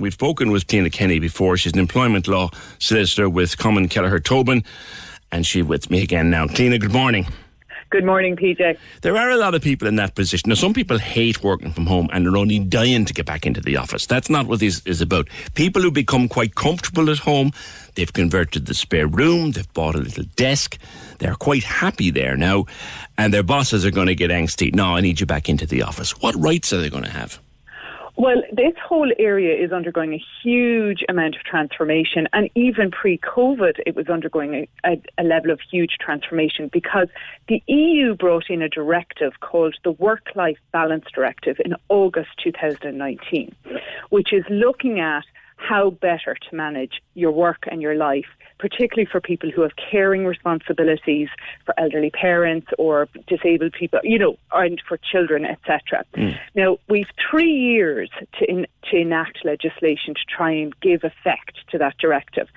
we've spoken with Cliona Kenny before. She's an employment law solicitor with Comyn, Kelleher, Tobin, and she's with me again now. Cliona, good morning. Good morning, PJ. There are a lot of people in that position. Now, some people hate working from home and are only dying to get back into the office. That's not what this is about. People who become quite comfortable at home, they've converted the spare room, they've bought a little desk, they're quite happy there now, and their bosses are going to get angsty. No, I need you back into the office. What rights are they going to have? Well, this whole area is undergoing a huge amount of transformation, and even pre-COVID it was undergoing a level of huge transformation, because the EU brought in a directive called the Work-Life Balance Directive in August 2019, which is looking at how better to manage your work and your life, particularly for people who have caring responsibilities, for elderly parents or disabled people, and for children, etc. Now, we've 3 years to enact legislation to try and give effect to that directive.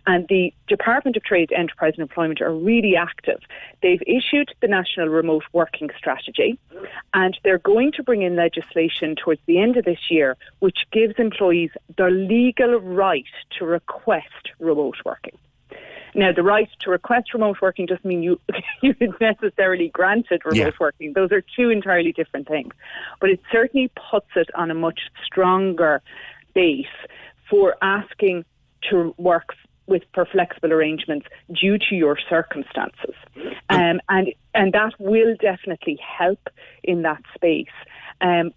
And the Department of Trade, Enterprise and Employment are really active. They've issued the National Remote Working Strategy, and they're going to bring in legislation towards the end of this year, which gives employees the legal right to request remote working. Now, the right to request remote working doesn't mean you're necessarily granted remote working. Those are two entirely different things. But it certainly puts it on a much stronger base for asking to work for flexible arrangements due to your circumstances. And that will definitely help in that space.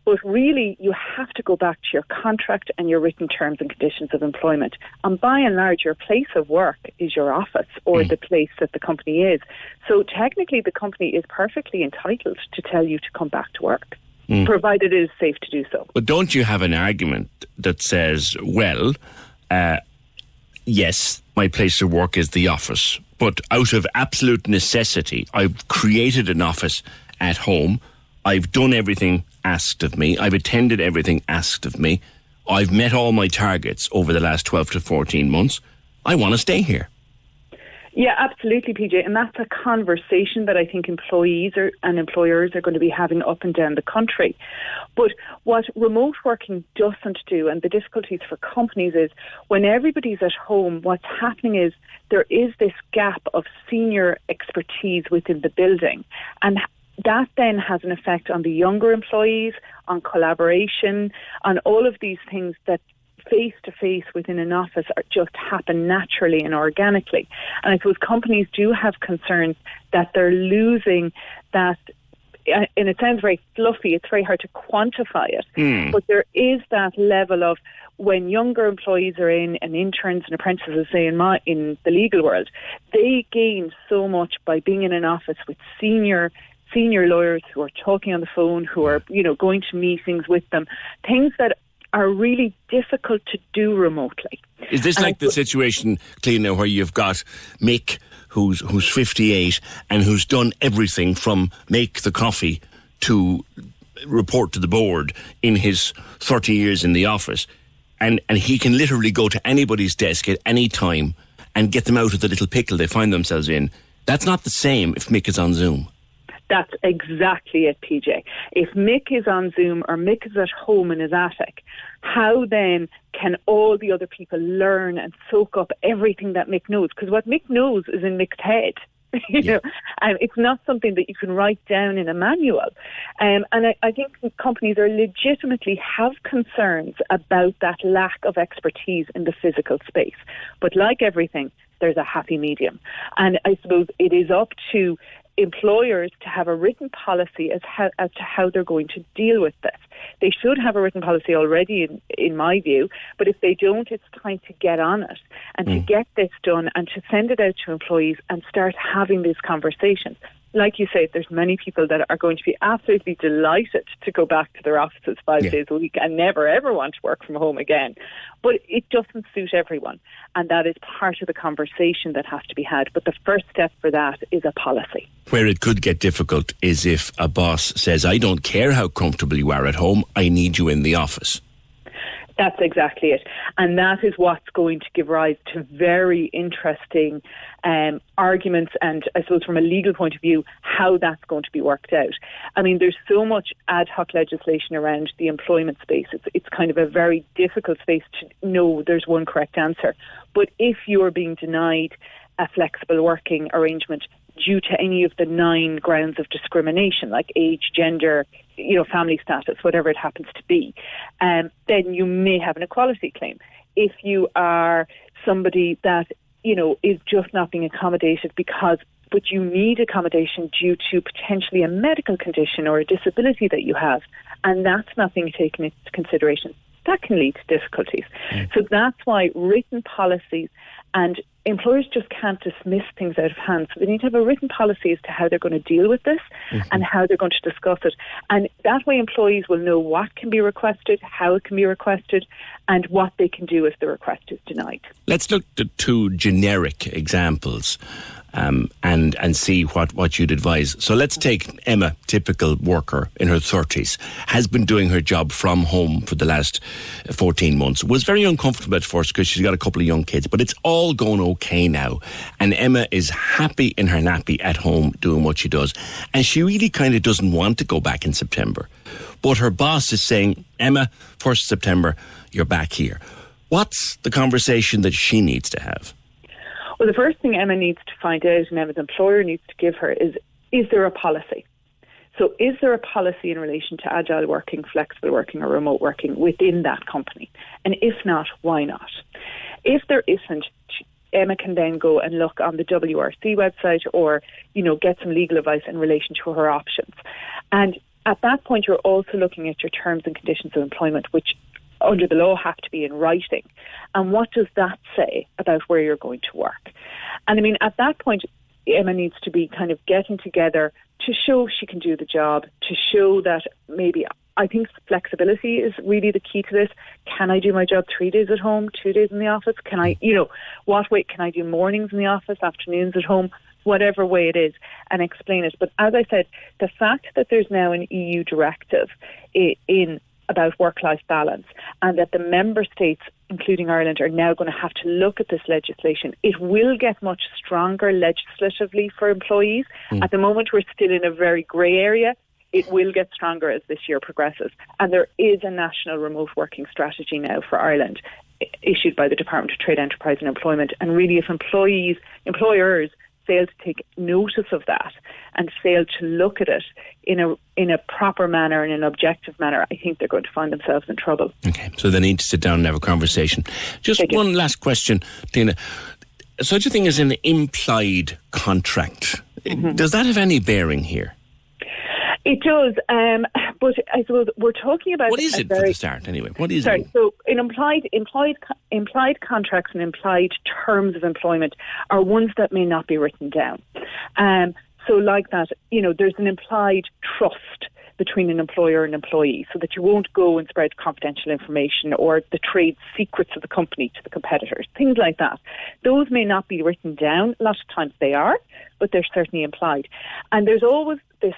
But really, you have to go back to your contract and your written terms and conditions of employment. And by and large, your place of work is your office or the place that the company is. So technically, the company is perfectly entitled to tell you to come back to work, provided it is safe to do so. But don't you have an argument that says, well, yes, my place of work is the office, but out of absolute necessity, I've created an office at home. I've done everything asked of me. I've attended everything asked of me. I've met all my targets over the last 12 to 14 months. I want to stay here. Yeah, absolutely, PJ. And that's a conversation that I think employees and employers are going to be having up and down the country. But what remote working doesn't do, and the difficulties for companies, is when everybody's at home, what's happening is there is this gap of senior expertise within the building. And that then has an effect on the younger employees, on collaboration, on all of these things that face-to-face within an office just happen naturally and organically. And I suppose companies do have concerns that they're losing that, and it sounds very fluffy, it's very hard to quantify it, but there is that level of when younger employees are in, and interns and apprentices, say in the legal world, they gain so much by being in an office with senior lawyers who are talking on the phone, who are, going to meetings with them, things that are really difficult to do remotely. Is this like the situation, Cliona, where you've got Mick, who's 58 and who's done everything from make the coffee to report to the board in his 30 years in the office, and he can literally go to anybody's desk at any time and get them out of the little pickle they find themselves in? That's not the same if Mick is on Zoom. That's exactly it, PJ. If Mick is on Zoom or Mick is at home in his attic, how then can all the other people learn and soak up everything that Mick knows? Because what Mick knows is in Mick's head. And it's not something that you can write down in a manual. And I think companies are legitimately have concerns about that lack of expertise in the physical space. But like everything, there's a happy medium. And I suppose it is up to employers to have a written policy as to how they're going to deal with this. They should have a written policy already, in my view, but if they don't, it's time to get on it and to get this done and to send it out to employees and start having these conversations. Like you say, there's many people that are going to be absolutely delighted to go back to their offices 5 days a week and never ever want to work from home again. But it doesn't suit everyone. And that is part of the conversation that has to be had. But the first step for that is a policy. Where it could get difficult is if a boss says, I don't care how comfortable you are at home, I need you in the office. That's exactly it. And that is what's going to give rise to very interesting arguments and, I suppose, from a legal point of view, how that's going to be worked out. I mean, there's so much ad hoc legislation around the employment space. It's kind of a very difficult space to know there's one correct answer. But if you're being denied a flexible working arrangement due to any of the 9 grounds of discrimination, like age, gender, family status, whatever it happens to be, then you may have an equality claim. If you are somebody that, is just not being accommodated but you need accommodation due to potentially a medical condition or a disability that you have, and that's not being taken into consideration, that can lead to difficulties. So that's why written policies, and employers just can't dismiss things out of hand. So they need to have a written policy as to how they're going to deal with this and how they're going to discuss it. And that way employees will know what can be requested, how it can be requested, and what they can do if the request is denied. Let's look at 2 generic examples and see what you'd advise. So let's take Emma, typical worker in her 30s, has been doing her job from home for the last 14 months. Was very uncomfortable at first because she's got a couple of young kids, but it's all going okay now. And Emma is happy in her nappy at home doing what she does. And she really kind of doesn't want to go back in September. But her boss is saying, Emma, 1st September, you're back here. What's the conversation that she needs to have? Well, the first thing Emma needs to find out, and Emma's employer needs to give her, is there a policy? So is there a policy in relation to agile working, flexible working or remote working within that company? And if not, why not? If there isn't, Emma can then go and look on the WRC website or, get some legal advice in relation to her options. And at that point, you're also looking at your terms and conditions of employment, which under the law have to be in writing. And what does that say about where you're going to work? And I mean, at that point, Emma needs to be kind of getting together to show she can do the job, to show that maybe, I think flexibility is really the key to this. Can I do my job 3 days at home, 2 days in the office? Can I, what way can I do mornings in the office, afternoons at home? Whatever way it is, and explain it. But as I said, the fact that there's now an EU directive in about work-life balance, and that the member states, including Ireland, are now going to have to look at this legislation. It will get much stronger legislatively for employees. At the moment, we're still in a very grey area. It will get stronger as this year progresses. And there is a national remote working strategy now for Ireland, issued by the Department of Trade, Enterprise and Employment. And really, if employers fail to take notice of that and fail to look at it in a proper manner, in an objective manner, I think they're going to find themselves in trouble. Okay, so they need to sit down and have a conversation. Just one last question, Tina. Such a thing as an implied contract. Does that have any bearing here? It does, but I suppose we're talking about... What is it for the start, anyway? What is it? So in implied contracts and implied terms of employment are ones that may not be written down. So like that, there's an implied trust between an employer and employee, so that you won't go and spread confidential information or the trade secrets of the company to the competitors, things like that. Those may not be written down. A lot of times they are, but they're certainly implied. And there's always this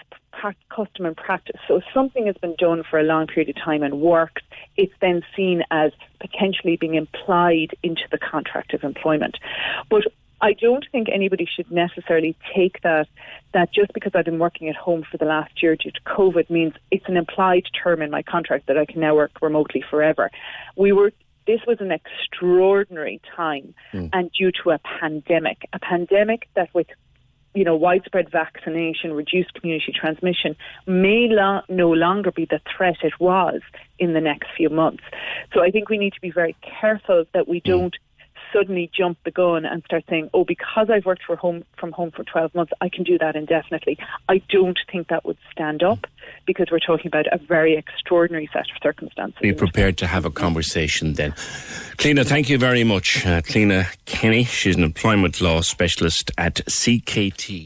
custom and practice. So if something has been done for a long period of time and works, it's then seen as potentially being implied into the contract of employment. But I don't think anybody should necessarily take that just because I've been working at home for the last year due to COVID means it's an implied term in my contract that I can now work remotely forever. This was an extraordinary time and due to a pandemic that with widespread vaccination, reduced community transmission may no longer be the threat it was in the next few months. So I think we need to be very careful that we don't suddenly jump the gun and start saying, because I've worked from home for 12 months, I can do that indefinitely. I don't think that would stand up because we're talking about a very extraordinary set of circumstances. Be prepared to have a conversation then. Cliona, thank you very much. Cliona Kenny, she's an employment law specialist at CKT.